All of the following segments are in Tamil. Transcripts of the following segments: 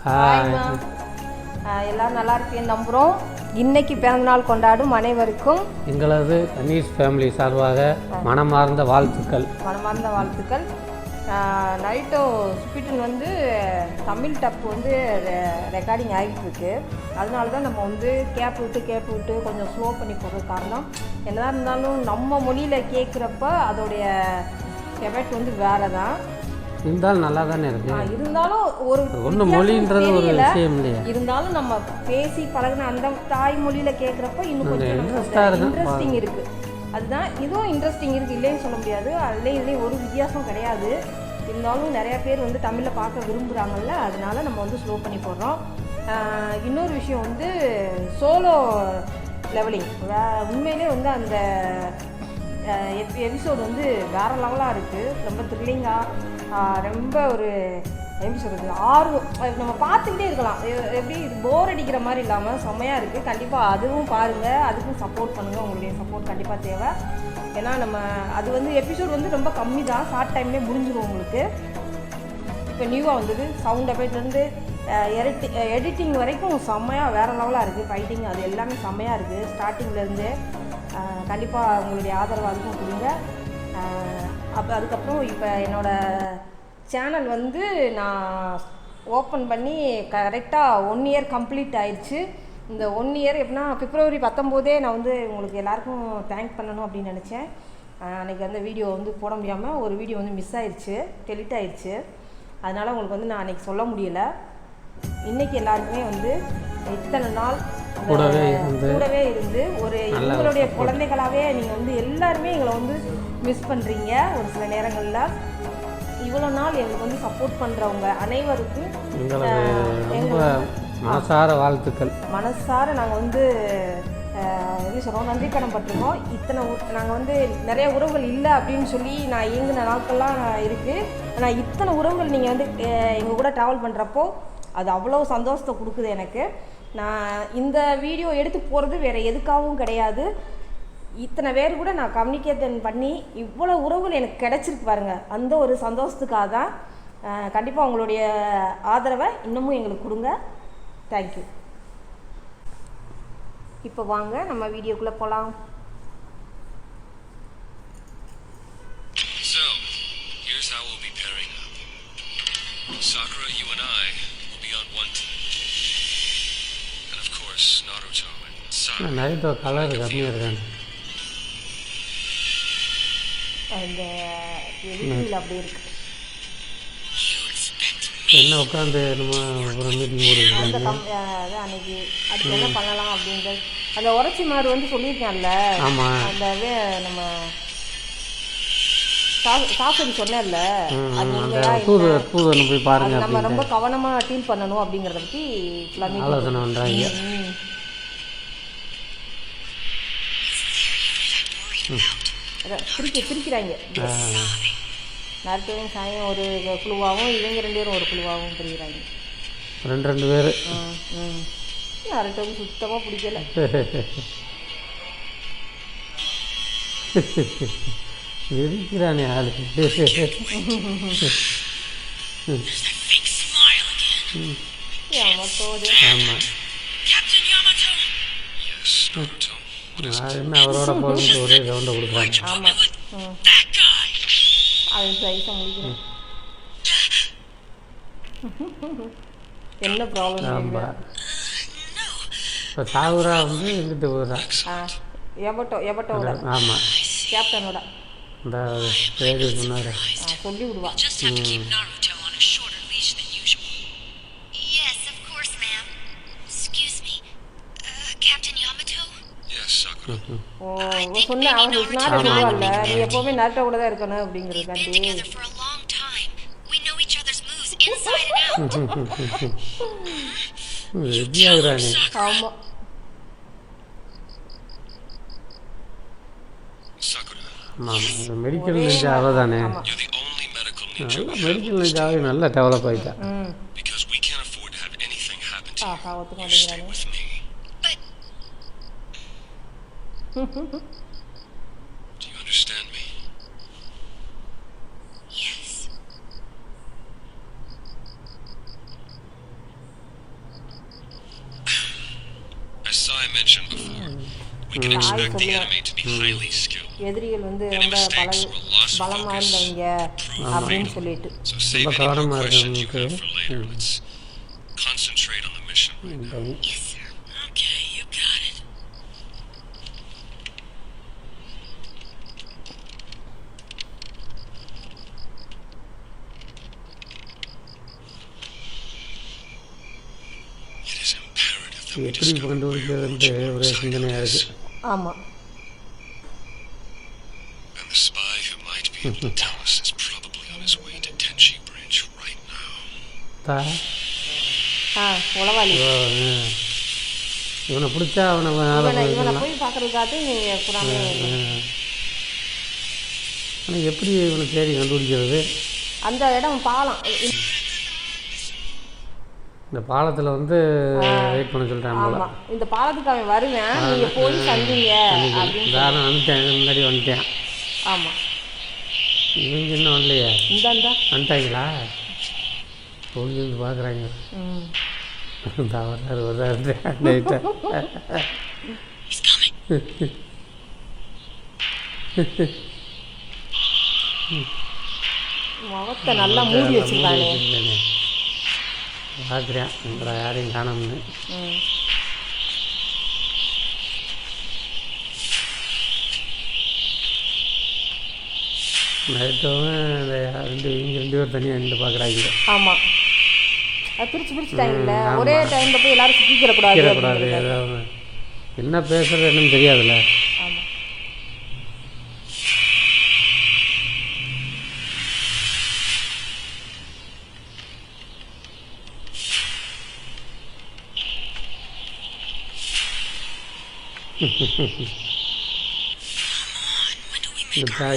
ஹாய்மா. எல்லோரும் நல்லா இருக்கேன்னு நம்புகிறோம். இன்னைக்கு பிறந்தநாள் கொண்டாடும் அனைவருக்கும் எங்களது அனீஸ் ஃபேமிலி சார்பாக மனமார்ந்த வாழ்த்துக்கள். நைட்டோ சுப்பிட்டன் வந்து தமிழ் டப் வந்து ரெக்கார்டிங் ஆகிட்டுருக்கு. அதனால தான் நம்ம வந்து கேப் விட்டு கொஞ்சம் ஸ்லோ பண்ணி போடுறது காரணம். என்னதான் இருந்தாலும் நம்ம மொழியில் கேட்குறப்ப அதோடைய எஃபெக்ட் வந்து வேறு தான் இருந்தாலும் நல்லா தானே இருக்கு. இருந்தாலும் ஒரு ஒன்றும் மொழின்றது ஒரு விஷயம் இல்லையா. இருந்தாலும் நம்ம பேசி பழகின அந்த தாய்மொழியில் கேட்குறப்ப இன்னும் கொஞ்சம் இன்ட்ரெஸ்டிங் இருக்குது. அதுதான் இதுவும் இன்ட்ரெஸ்டிங் இருக்குது, இல்லைன்னு சொல்ல முடியாது. இதுலேயும் ஒரு வித்தியாசம் கிடையாது. இருந்தாலும் நிறையா பேர் வந்து தமிழில் பார்க்க விரும்புகிறாங்கல்ல, அதனால நம்ம வந்து ஸ்லோ பண்ணி போடுறோம். இன்னொரு விஷயம் வந்து சோலோ லெவலிங் உண்மையிலே வந்து அந்த எபிசோடு வந்து வேறு லெவலாக இருக்குது. ரொம்ப த்ரில்லிங்காக, ரொம்ப ஒரு எப்படி சொல்கிறது, ஆர்வம் நம்ம பார்த்துக்கிட்டே இருக்கலாம். எப்படி இது போர் அடிக்கிற மாதிரி இல்லாமல் செம்மையாக இருக்குது. கண்டிப்பாக அதுவும் பாருங்கள், அதுக்கும் சப்போர்ட் பண்ணுங்கள். உங்களுடைய சப்போர்ட் கண்டிப்பாக தேவை. ஏன்னா நம்ம அது வந்து எபிசோடு வந்து ரொம்ப கம்மி தான், ஷார்ட் டைம்லேயே முடிஞ்சிடும் உங்களுக்கு. இப்போ நியூவாக வந்தது சவுண்ட் எஃபெக்ட்லேருந்து எடிட்டிங் வரைக்கும் செம்மையாக வேறு லெவலாக இருக்குது. ஃபைட்டிங் அது எல்லாமே செம்மையாக இருக்குது ஸ்டார்டிங்லேருந்து. கண்டிப்பாக உங்களுடைய ஆதரவு அதுக்கும் கொடுங்க. அதுக்கப்புறம் இப்போ என்னோடய சேனல் வந்து நான் ஓப்பன் பண்ணி கரெக்டாக 1 இயர் கம்ப்ளீட் ஆயிடுச்சு. இந்த 1 இயர் எப்படின்னா பிப்ரவரி 19 நான் வந்து உங்களுக்கு எல்லாேருக்கும் தேங்க் பண்ணணும் அப்படின்னு நினச்சேன். அன்றைக்கி அந்த வீடியோ வந்து போட முடியாமல் ஒரு வீடியோ வந்து மிஸ் ஆயிடுச்சு, டெலிட் ஆயிடுச்சு. அதனால் உங்களுக்கு வந்து நான் அன்றைக்கி சொல்ல முடியலை. இன்றைக்கி எல்லாருக்குமே வந்து இத்தனை நாள் கூடவே இருந்து ஒரு எங்களுடைய குழந்தைகளாகவே நீங்கள் வந்து எல்லாருமே எங்களை வந்து மிஸ் பண்ணுறீங்க. ஒரு சில நேரங்களில் இவ்வளோ நாள் எங்களுக்கு வந்து சப்போர்ட் பண்ணுறவங்க அனைவருக்கும் மனசார வாழ்த்துக்கள். மனசார நாங்கள் வந்து எப்படி சொல்கிறோம், நன்றி கடன் பட்டிருக்கோம். நாங்கள் வந்து நிறைய உறவுகள் இல்லை அப்படின்னு சொல்லி நான் இயங்கின நாட்கள்லாம் இருக்குது. ஆனால் இத்தனை உறவுகள் நீங்கள் வந்து எங்கள் கூட ட்ராவல் பண்ணுறப்போ அது அவ்வளோ சந்தோஷத்தை கொடுக்குது எனக்கு. நான் இந்த வீடியோ எடுத்து போகிறது வேறு எதுக்காகவும் கிடையாது. இத்தனை பேர் கூட நான் கம்யூனிகேஷன் பண்ணி இவ்வளோ உறவுகள் எனக்கு கிடச்சிருக்கு பாருங்கள், அந்த ஒரு சந்தோஷத்துக்காக தான். கண்டிப்பாக உங்களுடைய ஆதரவை இன்னமும் எங்களுக்கு கொடுங்க. தேங்க்யூ. இப்போ வாங்க நம்ம வீடியோக்குள்ளே போகலாம். So, here's how we'll be pairing up. Sakura, you and I will be on one team. And of course, Naruto and Sakura. நைட்டோ கலர் கம்மியாக இருக்காங்க. அந்த எடிட்டிங்கில் அப்படி இருக்கு. என்ன உட்காந்து நம்ம ஒரு மீட்டிங் போடுறது அதான் அன்னைக்கு அதுக்கு என்ன பண்ணலாம் அப்படின்றது அந்த உரைச்சி மாதிரி வந்து சொல்லியிருக்கான்ல. ஆமாம், அந்த நம்ம சாசரி சொன்னேன்ல, போய் பாருங்க. நம்ம ரொம்ப கவனமாக டீல் பண்ணணும் அப்படிங்கிறத பற்றி ஆலோசனை பண்ணுறாங்க. பிரிக்கிறாங்க. நருட்டோவும் சாயும் ஒரு குழுவாகவும் இவங்க 2 பேரும் ஒரு குழுவாகவும் பிரிக்கிறாங்க. 2 பேர். நருட்டோவும் சுத்தமாக பிடிக்கல. இருக்கிறானே ஆளு. ஆமாம், என்ன அவரோட போட்டு ஒரே ரவுண்டை கொடுக்குறாங்க. ஆமாம், அது சைஸாக முடிக்கிறேன். என்ன ப்ராப்ளம்? ஆமாம், இப்போ சாகுரா வந்து எங்கிட்ட போகிறா. எபட்டோட. ஆமாம், கேப்டனோட இந்த ரேடியோ சொன்னார், சொல்லி விடுவா. சொன்ன அவன் சொல்லுவாள்ல, நீ எப்பவுமே நருட்டோ கூட தான் இருக்கணும் அப்படிங்கிறதுக்காண்டி. ஆமாம், ஆமாம், மெடிக்கல் நெஞ்சா அவள் தானே. மெடிக்கல் நெஞ்சாவே நல்லா டெவலப் ஆகிட்டா. ஒத்துக்க மாட்டேங்கிறானே. Do you understand me? Yes. mentioned before, we can expect the enemy to be highly skilled. எதிரிகள் வந்து Any ரொம்ப mistakes will lost பலமாக focus, இருந்தவங்க prove அப்படின்னு fatal. சொல்லிட்டு. So save any more questions you have for later. Let's concentrate on the mission right now. Yes, sir. Okay, you got it. It is imperative that we எப்படி discover where கண்டுபிடிக்கிறதுன்ட்டு ஒரே சிந்தனையாக இருக்குது. ஆமாம், and the spy who might be able to tell us is probably on his way to Tenchi Branch right now. தா உளவாளி இவனை பிடிச்சா அவனை இவனை போய் பார்க்கறதுக்காக நீங்கள் புறாமே. ஆனால் எப்படி இவனை தேடி கண்டுபிடிக்கிறது? அந்த இடம் பாலம், இந்த பாலத்தில் வந்து வெயிட் பண்ண சொல்லிட்டான் போல. ஆமாம், இந்த பாலத்துக்கு அவன் வருவேன், நீங்கள் போய் சந்திங்க அப்படின்னு. நான் வந்துட்டேன், முன்னாடி வந்துட்டேன். ஆமாம், இவங்க இன்னும் வரலையே. இந்தாண்டா வந்துட்டாங்களா? போயிருந்து பார்க்குறாங்க. வர்றாரு நைட்டை. He's coming. முகத்தை நல்லா மூடி வச்சுருக்கானே. பார்க்குறேன் எங்களை யாரையும் காணோம்னு. நைட்டவும் இந்த ரெண்டு பேர் தனியாக நின்று பார்க்குறாங்க. ஆமாம், அது பிரிச்சுட்டாங்கல்ல, ஒரே டைமில் போய் எல்லாரும் சுற்றிக்கிறக்கூடாது. ஏதாவது என்ன பேசுறது என்னன்னு தெரியாதுல்ல. ஆமாம்,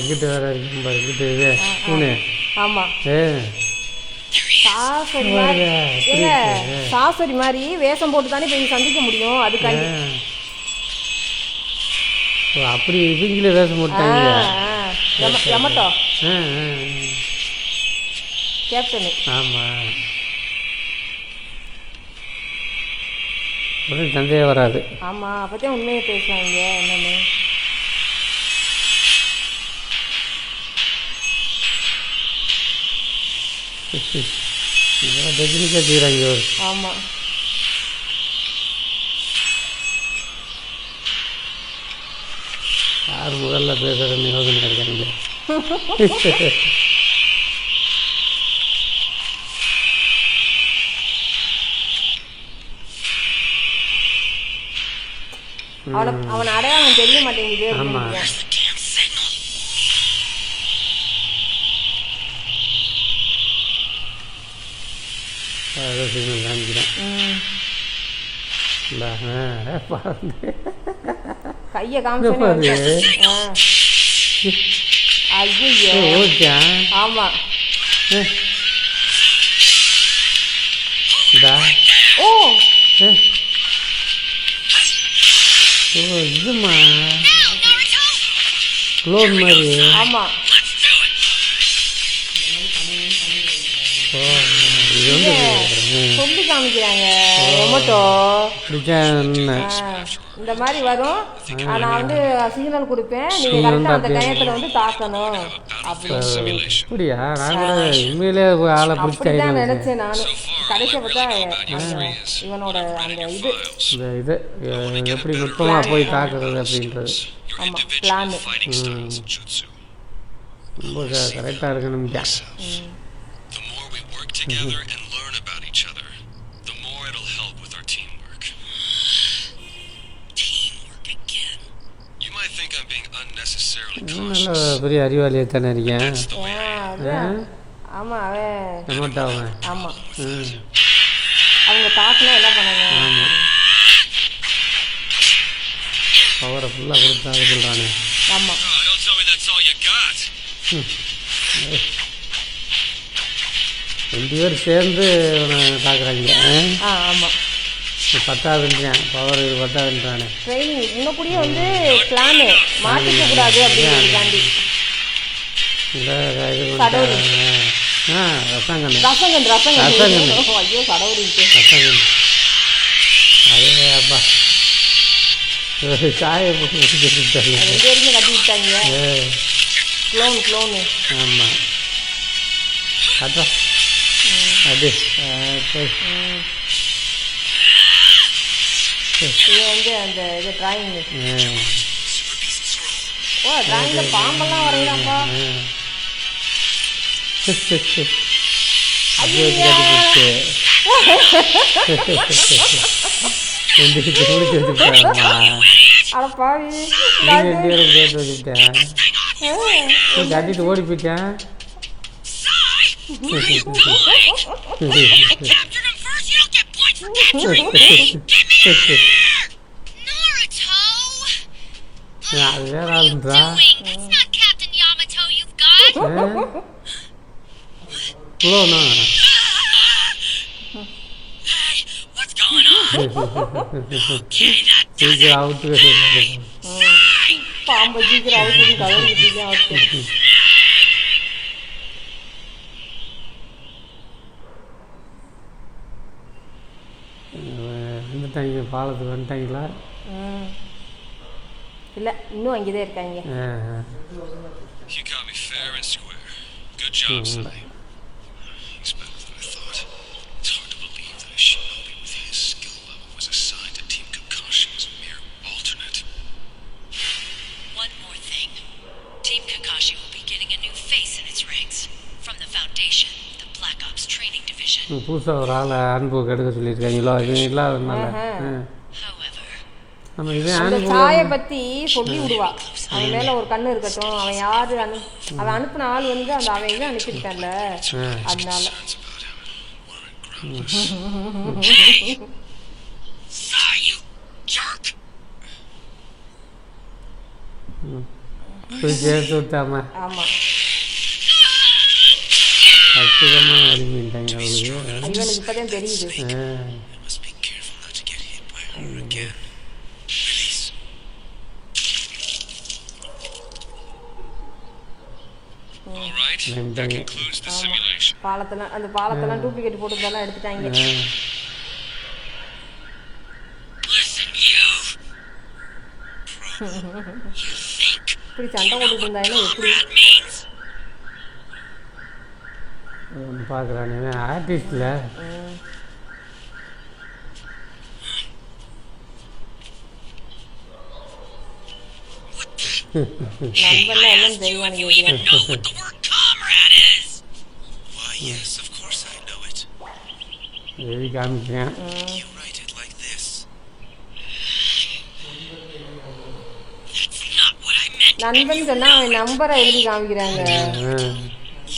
இங்கிட்ட வேற இருக்கும் பாரு, இங்கிட்ட இது பூனு. ஆமாம், சாசரி மாதிரி சாசரி மாதிரி வேஷம் போட்டு தானே போய் சந்திக்க முடியும். அதுக்காண்டி அப்படி இவங்களே வேஷம் போட்டாங்க. எமட்டோ கேப்டனு. ஆமாம், உடனே சந்தேகம் வராது. ஆமாம், அப்போதான் உண்மையை பேசுவாங்க என்னன்னு. இதெல்லாம் டெக்னிக்காக செய்கிறாங்க. ஆமாம், யார் முதல்ல பேசுகிறேன்னு யோசனை இருக்காங்க. அவன் அடையாளம் தெரிய மாட்டேங்குது. ஆமாம், அதை சிக்னல் காமிக்கிறேன். கையை காமிச்சு. ஐயோ, ஓகே. ஆமாம், ஓ ஓ இதுமா க்ளோன் மாதிரி. ஆமாம், ஓ இது வந்து சொல்லி காமிக்கிறாங்க. எமட்டோ இந்த மாதிரி வரும், நான் வந்து சிக்னல் கொடுப்பேன், நீங்கள் கரெக்டாக அந்த டயத்தில் வந்து தாக்கணும் அப்படின்னு சொல்லி. அப்படியா? நாங்கள் உண்மையிலே ஆளை பிடிச்சிட்டேன் தான் நினச்சேன் நான். கடைசியை பார்த்தா இவனோட அந்த இது எப்படி நுட்பமாக போய் தாக்குறது அப்படின்றது. ஆமாம், பிளான் ரொம்ப கரெக்டாக இருக்குன்னு. The more we work together and learn about each other, the more it'll help with our teamwork. Teamwork again. You might think I'm being unnecessarily நல்ல cautious. பெரிய அறிவாளியை தானே இருக்கேன். That's the way I am. ஆமாம், அவன் நம்மட்டாவன். ஆமாம், அவங்க தாக்குனா என்ன பண்ணாங்க. பவரை ஃபுல்லாக கொடுத்தாங்க சொல்கிறானே. ஆமாம், Oh, don't tell me that's all you got. ரெண்டு பேர் சேர்ந்து இவனை தாக்குறாங்க. ஆமாம், 10ஆவதுன்றான், பவர் 10ஆவதுன்றானே. ட்ரைனிங் இன்னும் கூடிய வந்து பிளானு மாற்றிக்க கூடாது அப்படிங்கிறதுக்காண்டி. இந்த இது கடவுள். ரசங்கன் ரசங்கன் ரசங்கன் ரசங்கன். ஐயோ கடவுள். ரசங்கன் அதே அப்பா சாயை போட்டு முடிச்சுட்டாங்க. 2 பேருமே கட்டி விட்டாங்க. க்ளோனு. ஆமாம் அதான் அது இது வந்து அந்த இது டிராயிங். ஓ டிராயிங்கில் பாம்பெல்லாம் வரையலாம்ப்பா. அட பாவி கட்டிட்டு ஓடி போயிட்டேன். Captured him first. You don't get points for capturing me. Get me out of here, Naruto. அது வேற ஆளுன்றா. That's not Captain Yamato you've got. இவ்வளோண்ணா Hey, what's going on? Okay, that சீக்கிரம் அவுட்டு. பாம்பை சீக்கிரம் அவுத்து கலந்துட்டீங்க அவுத்து. வந்துட்டாங்க, பாலத்துக்கு வந்துட்டாங்களா? இல்லை இன்னும் அங்கே தான் இருக்காங்க. You got me fair and square. Good job, Sunny. He's better than I thought. It's hard to believe that a shinobi with his skill level was assigned to Team Kakashi as a mere alternate. One more thing. Team Kakashi will be getting a new face in its ranks. From the Foundation, the Black Ops Training Division. புதுசாக ஒரு ஆளை அனுபவம் எடுக்க சொல்லியிருக்காங்களோ இது இல்லாதனால. However, நம்ம இதே அந்த அனுபவம் சாயை பற்றி சொல்லி விடுவா. அவன் மேலே ஒரு கண்ணு இருக்கட்டும். அவன் யார் அவன் அனுப்பின ஆள் வந்து அந்த அவன் இதை அனுப்பியிருக்கான்ல அதனால. Sai, you jerk! போய் சேர்த்து விட்டாம ஆமாம் அற்புதமாக அடிமைட்டாங்க அவளுக்கு. இவனுக்கு இப்போ தான் தெரியுது. I must be careful not to get hit by her again. Release. All right, that concludes the simulation. அந்த பாலத்தெல்லாம் டூப்ளிகேட் போட்டுதான் எடுத்துட்டாங்க. Listen, you! இப்படி சண்டை போட்டுட்டு இருந்தாங்கன்னா எப்படி? That means பார்க்குறானே ஆர்டிஸ்டில் நண்பன்லாம் என்னன்னு தெரியும் you even know what the word comrade is! Why, yes, of course I know it. எழுதி காமிக்கிறேன். You write it like this. That's not what I meant. நண்பன் சொன்னால் அவன் நம்பரை எழுதி காமிக்கிறாங்க.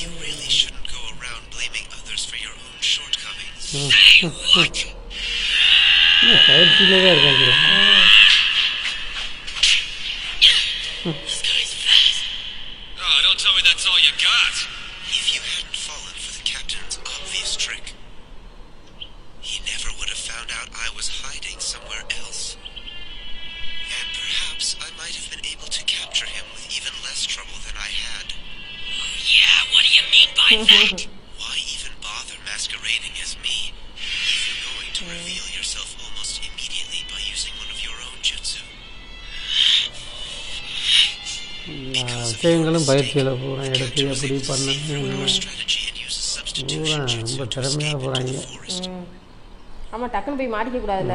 You really shouldn't go around blaming others for your own shortcomings. Say what? பயிற்சியிலே தான் இருக்காங்க. This guy's fast. Oh, don't tell me that's all you got. If you hadn't fallen for the captain's obvious trick, he never would have found out I was hiding somewhere else. And perhaps I might have been able to capture him with even less trouble than I had. Yeah, what do you mean by that? Why even bother masquerading as me if you're going to reveal yourself almost immediately by using one of your own jutsu? எல்லா விஷயங்களும் பயிற்சியில் பூரா எடுத்து எப்படி பண்ணணும் Your strategy and use a substitution பூரா jutsu ரொம்ப to திறமையாக escape போகிறாங்க. into the forest. ஆமாம் டக்குன்னு போய் மாட்டிக்க கூடாதுல்ல.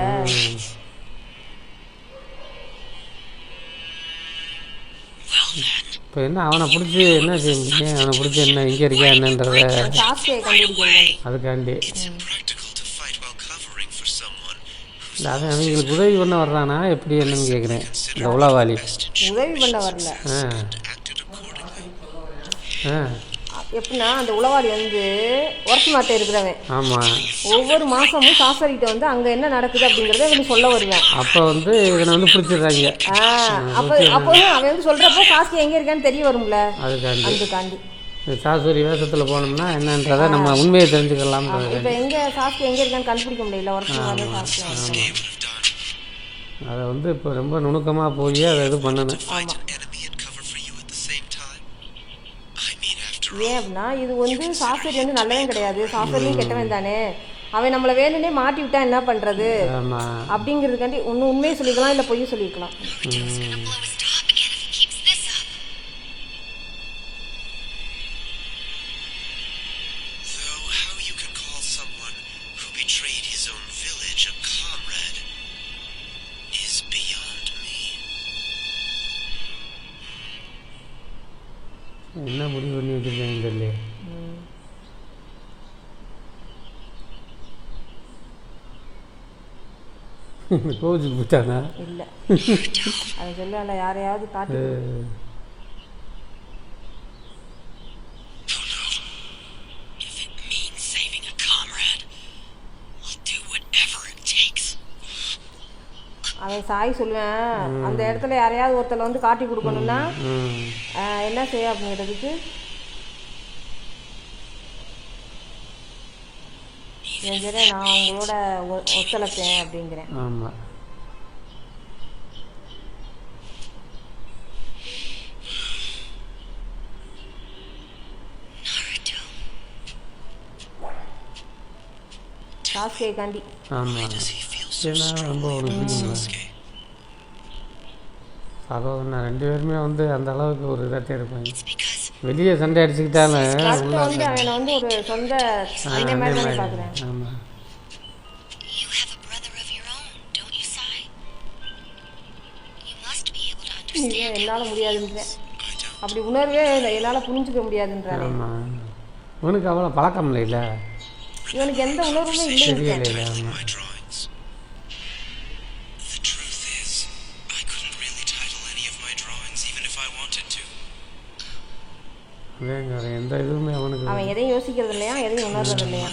Well then, இப்போ என்ன அவனை பிடிச்சி என்ன செய்ய முடியும்? அவனை பிடிச்சி என்ன இங்கே இருக்கியா என்னன்றத சாஸ்தியை கண்டுபிடிக்கணும். அதுக்காண்டி It's impractical to fight while covering for someone who's இல்லை அவன் அவங்களுக்கு உதவி பண்ண வர்றானா எப்படி என்னன்னு கேட்குறேன். இந்த உளவாளி best உதவி பண்ண வரல. acted accordingly. எப்படின்னா அந்த உளவாளி வந்து ஒர்க் மாட்டே இருக்கிறவன் ஆமாம். ஒவ்வொரு மாதமும் சாஸ்திரிகிட்ட வந்து அங்கே என்ன நடக்குது அப்படிங்கிறத இவனுக்கு சொல்ல வருவேன். அப்போ வந்து இவனை வந்து பிடிச்சிடுறாங்க. அப்போ அவன் வந்து சொல்கிறப்போ சாஸ்திரி எங்கே இருக்கான்னு தெரிய வரும்ல. அதுக்காண்டி சாஸ்திரி வேஷத்தில் போனோம்னா என்னன்றதை நம்ம உண்மையை தெரிஞ்சுக்கலாம். இப்போ எங்கே சாஸ்திரி எங்கே இருக்கான்னு கண்டுபிடிக்க முடியல. Work Shastri They would have done அதை வந்து இப்போ ரொம்ப நுணுக்கமாக போய் அதை இது பண்ணணும். fight an enemy and cover for you at the same time. I mean, after all, ஏன் அப்படின்னா இது வந்து சாஸ்திரி வந்து நல்லவன் கிடையாது, சாஸ்திரியும் கெட்டவன் தானே. அவன் நம்மளை வேணும்னே மாட்டி விட்டா என்ன பண்ணுறது ஆமாம். அப்படிங்கிறதுக்காண்டி ஒன்று உண்மையை சொல்லிக்கலாம் இல்லை பொய்யும் சொல்லிக்கலாம். Naruto's gonna blow his top again if he keeps this up. Though how you can call someone who betrayed his own village a comrade is beyond me. என்ன முடிவு பண்ணி வச்சுருக்கேன்னு தெரியல. கோவிச்சுக்கு போயிட்டானா? இல்லை அதை சொல்லல, யாரையாவது காட்டி Oh no. If it means saving a comrade, I'll do whatever it takes. அவன் சாய் சொல்லுவேன், அந்த இடத்துல யாரையாவது ஒருத்தர் வந்து காட்டி கொடுக்கணும்னா என்ன செய்ய அப்படிங்கிறதுக்கு நான் உங்களோட ஒத்துழைப்பேன் அப்படிங்கிறேன். ஆமாம். Naruto. சாஸ்கே காண்டி. ஆமாம். ஏன்னா ரொம்ப ஒரு பிடிக்குங்க சகோதரன் 2 பேருமே வந்து அந்த அளவுக்கு ஒரு இதாக இருப்பாங்க. It's because வெளியே சண்டை அடிச்சுக்கிட்டாலும் வந்து அவனை வந்து ஒரு சொந்த அண்ணன் மாதிரி தானே பார்க்குறேன். ஆமாம். you have a brother of your own, don't you, Sai? You must be able to understand. என்னால் முடியாதுன்றேன். அப்படி உணர்வே என்னால் புரிஞ்சுக்க முடியாதுன்றானே. ஆமாம். இவனுக்கு அவ்வளோ பழக்கம் இல்லைல்ல, இவனுக்கு எந்த உணர்வுமே இல்லை. தெரியல. ஆமாம். My drawings. The truth is, I couldn't really title any of my drawings even if I wanted to. அதேங்க எந்த இதுவுமே அவனுக்கு அவன் எதையும் யோசிக்கிறது இல்லையா, எதையும் உணர்றது இல்லையா,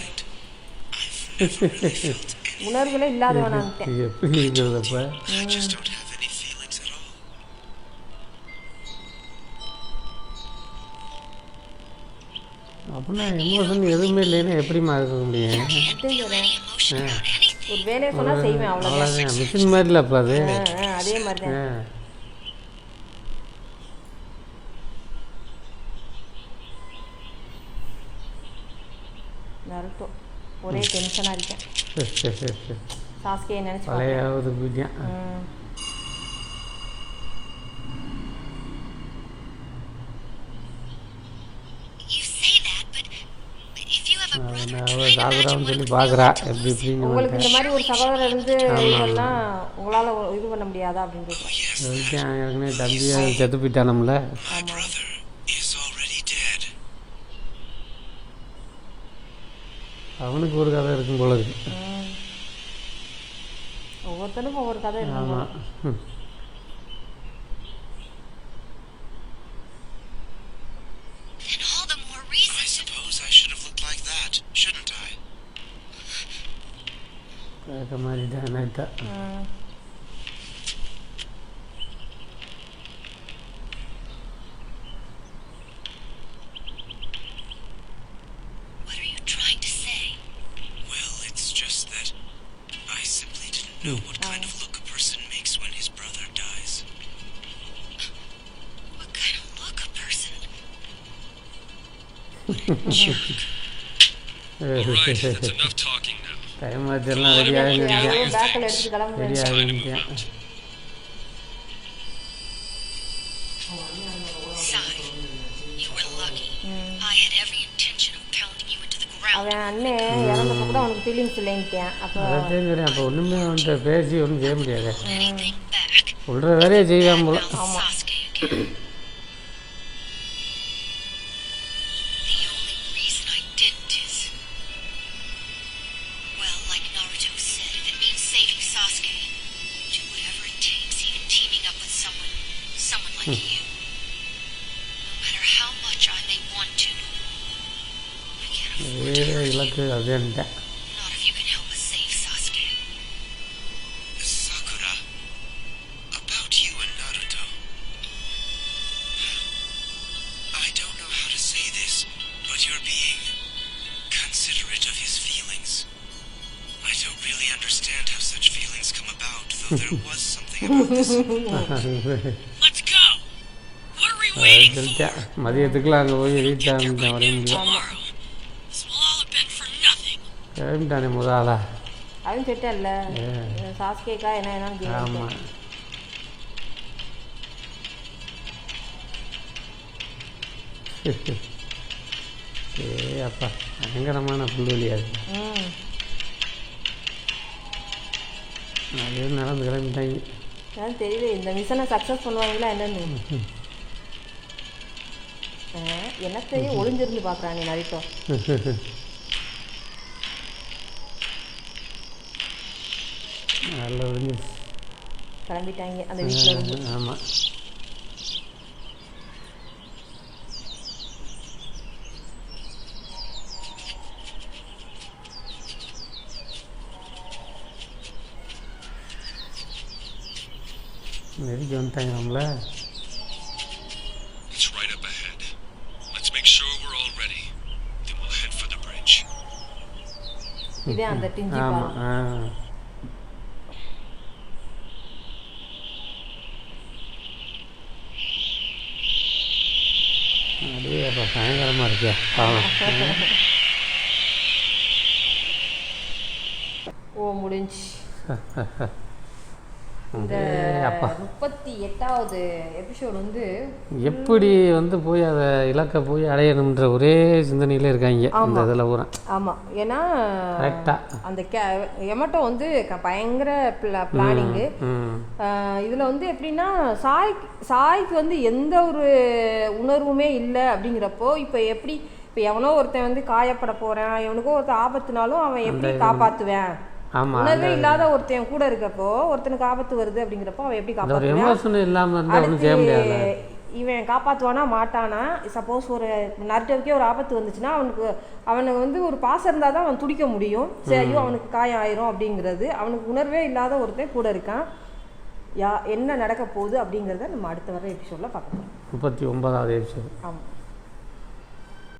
I've never really felt உணர்வுகளே இல்லாதவனான்ட்டேன். இது எப்படி இருக்கிறது அப்போ? I just don't have any feelings at all. அப்படின்னா எமோஷன் எதுவுமே இல்லைன்னா எப்படிமா இருக்க முடியும்? Can't feel any emotion about anything. ஒரு வேலையை சொன்னால் செய்வேன், அவ்வளோதான். அவ்வளோதான். மிஷின் மாதிரில அப்போ அது. அதே மாதிரி தான். நருட்டோ ஒரே டென்ஷனாக இருக்கேன். சாஸ்கே நினச்சி பழையாவது பிடிக்கும். You say that, but if you have a brother, அவள் try to imagine சாகுறான்னு what சொல்லி it would பார்க்குறா feel like to எப்படி lose. இப்படின்னு. உங்களுக்கு இந்த மாதிரி ஒரு சகோதரர் இருந்து இதெல்லாம் உங்களால் இது பண்ண முடியாதா அப்படின்றது. சொல்லிட்டேன் ஏற்கனவே தம்பியை செத்து போயிட்டானம்ல. My brother is already dead. அவனுக்கு ஒரு கதை இருக்கும் போல இருக்கு. ஒவ்வொருத்தனுக்கும் ஒவ்வொரு கதை இருக்கும். ஆமாம். Then all the more I reason to. suppose I should have looked like that, shouldn't I? கேட்க மாதிரிதான் நைட்டா. What are you trying to say? Well, it's just that I simply didn't know what kind of look a person makes when his brother dies. What kind of look a person? Alright, that's enough talking now. Time ஆச்செல்லாம் ரெடி ஆகிருக்கேன். பேக்கில் எடுத்து கிளம்புறேன். ரெடி ஆகிருக்கேன். Sai, you were lucky. I had every intention of pounding you into the ground. அவன் அண்ணன் இறந்தப்ப கூட அவனுக்கு ஃபீலிங்ஸ் இல்லைன்ட்டேன். அப்போ அதான் தெரியும். அப்போ ஒன்றுமே அவன்கிட்ட பேசி ஒன்றும் செய்ய முடியாது. Anything back. சொல்கிற வேலையை செய்வான் போல. Found Sasuke again. The only reason I didn't is, well, like Naruto said, if it means saving Sasuke, do whatever it takes, even teaming up with someone like you. No matter how much I may want to, I can't afford to வேறு hurt you. இலக்கு அதுன்ட்டேன். Not if you can help us save Sasuke. Sakura, about you and Naruto. I don't know how to say this, but you're being considerate of his feelings. I don't really understand how such feelings come about, though there was something about this. Let's go! What are we waiting for? சொல்லிட்டேன். மதியத்துக்குலாம் அங்கே போய் ரீச் ஆகிட்டேன் வர முடியும். Tomorrow. This will all have been for nothing. கிளம்பிட்டானே முதலா. அவன் செட்டல்ல சாஸ்கேக்கா என்ன என்னன்னு ஆமாம். அப்பா பயங்கரமான புல்வெளியாது. அது நடந்து கிளம்பிட்டாங்க. அதான் தெரியல இந்த மிஷனை சக்ஸஸ் பண்ணுவாங்களா என்னன்னு. என்னத்தையும் ஒளிஞ்சிருந்து பார்க்குறான் நீ நரிட்டோ. நல்ல ஒளிஞ்சு கிளம்பிட்டாங்க அந்த வீட்டில் இருந்து. ஆமாம். நெருக்கி வந்துட்டாங்க நம்மள. It's right up ahead. Let's make sure we're all ready. Then we'll head for the bridge. இதே அந்த டிஞ்சி ஆமாம். பாலம். அப்படியே அப்போ பயங்கரமாக இருக்கே பாவம். ஓ முடிஞ்சு. இந்த 38வது எபிசோடு வந்து எப்படி வந்து போய் அதை இலக்கை போய் அடையணுன்ற ஒரே சிந்தனையில் இருக்காங்க இந்த இதில் பூரா. ஆமாம், ஏன்னா கரெக்டாக அந்த எமட்டோ வந்து பயங்கர பிளானிங்கு. இதில் வந்து எப்படின்னா சாய்க்கு வந்து எந்த ஒரு உணர்வுமே இல்லை அப்படிங்கிறப்போ இப்போ எப்படி இப்போ எவனோ ஒருத்தன் வந்து காயப்பட போகிறான், எவனுக்கோ ஒருத்தன் ஆபத்துனாலும் அவன் எப்படி காப்பாற்றுவேன். உணர்வே இல்லாத ஒருத்தன் கூட இருக்கப்போ ஒருத்தனுக்கு ஆபத்து வருது அப்படிங்கிறப்போ அவன் எப்படி காப்பாற்றுவான். இவன் காப்பாற்றுவானா மாட்டானா. சப்போஸ் ஒரு நருட்டோவுக்கே ஒரு ஆபத்து வந்துச்சுன்னா அவனுக்கு வந்து ஒரு பாசம் இருந்தால் தான் அவன் துடிக்க முடியும். சரி ஐயோ அவனுக்கு காயம் ஆயிரும் அப்படிங்கிறது. அவனுக்கு உணர்வே இல்லாத ஒருத்தன் கூட இருக்கான். என்ன நடக்க போகுது அப்படிங்கிறத நம்ம அடுத்த வர எபிசோடில் பார்க்க போகிறோம். 39வது எபிசோடு. ஆமாம்.